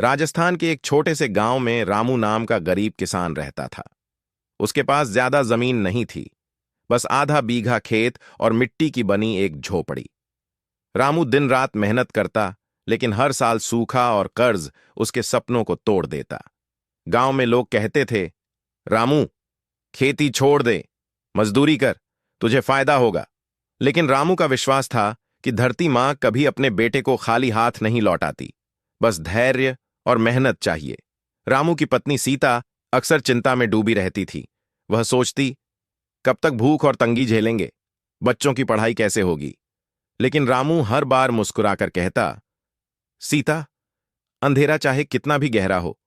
राजस्थान के एक छोटे से गांव में रामू नाम का गरीब किसान रहता था। उसके पास ज्यादा जमीन नहीं थी, बस आधा बीघा खेत और मिट्टी की बनी एक झोपड़ी। रामू दिन रात मेहनत करता, लेकिन हर साल सूखा और कर्ज उसके सपनों को तोड़ देता। गांव में लोग कहते थे, रामू, खेती छोड़ दे, मजदूरी कर, तुझे फायदा होगा। लेकिन रामू का विश्वास था कि धरती मां कभी अपने बेटे को खाली हाथ नहीं लौटाती, बस धैर्य और मेहनत चाहिए। रामू की पत्नी सीता अक्सर चिंता में डूबी रहती थी। वह सोचती, कब तक भूख और तंगी झेलेंगे, बच्चों की पढ़ाई कैसे होगी। लेकिन रामू हर बार मुस्कुराकर कहता, सीता, अंधेरा चाहे कितना भी गहरा हो,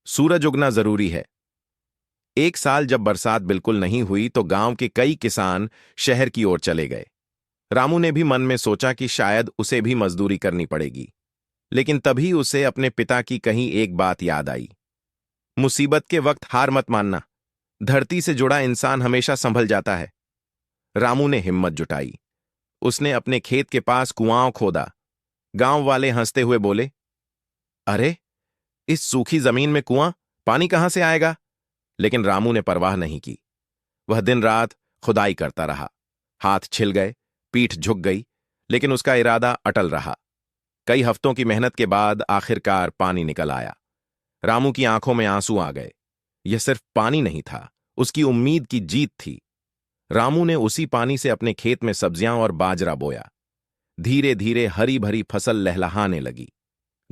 सूरज उगना जरूरी है। एक साल जब बरसात बिल्कुल नहीं हुई तो गांव के कई किसान शहर की ओर चले गए। रामू ने भी मन में सोचा कि शायद उसे भी मजदूरी करनी पड़ेगी। लेकिन तभी उसे अपने पिता की कही एक बात याद आई, मुसीबत के वक्त हार मत मानना, धरती से जुड़ा इंसान हमेशा संभल जाता है। रामू ने हिम्मत जुटाई। उसने अपने खेत के पास कुआं खोदा। गांव वाले हंसते हुए बोले, अरे, इस सूखी जमीन में कुआं, पानी कहां से आएगा। लेकिन रामू ने परवाह नहीं की। वह दिन रात खुदाई करता रहा। हाथ छिल गए, पीठ झुक गई, लेकिन उसका इरादा अटल रहा। कई हफ्तों की मेहनत के बाद आखिरकार पानी निकल आया। रामू की आंखों में आंसू आ गए। यह सिर्फ पानी नहीं था, उसकी उम्मीद की जीत थी। रामू ने उसी पानी से अपने खेत में सब्जियां और बाजरा बोया। धीरे धीरे हरी भरी फसल लहलहाने लगी।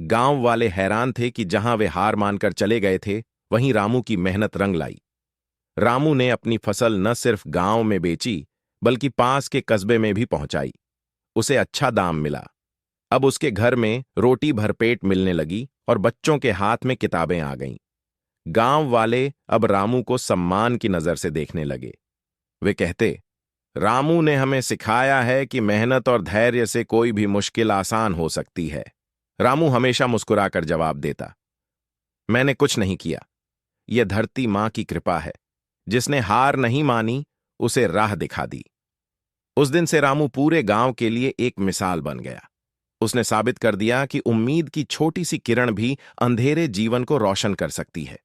गांव वाले हैरान थे कि जहां वे हार मानकर चले गए थे, वहीं रामू की मेहनत रंग लाई। रामू ने अपनी फसल न सिर्फ गांव में बेची, बल्कि पास के कस्बे में भी पहुंचाई। उसे अच्छा दाम मिला। अब उसके घर में रोटी भरपेट मिलने लगी और बच्चों के हाथ में किताबें आ गईं। गांव वाले अब रामू को सम्मान की नजर से देखने लगे। वे कहते, रामू ने हमें सिखाया है कि मेहनत और धैर्य से कोई भी मुश्किल आसान हो सकती है। रामू हमेशा मुस्कुराकर जवाब देता, मैंने कुछ नहीं किया, यह धरती मां की कृपा है। जिसने हार नहीं मानी, उसे राह दिखा दी। उस दिन से रामू पूरे गांव के लिए एक मिसाल बन गया। उसने साबित कर दिया कि उम्मीद की छोटी सी किरण भी अंधेरे जीवन को रोशन कर सकती है।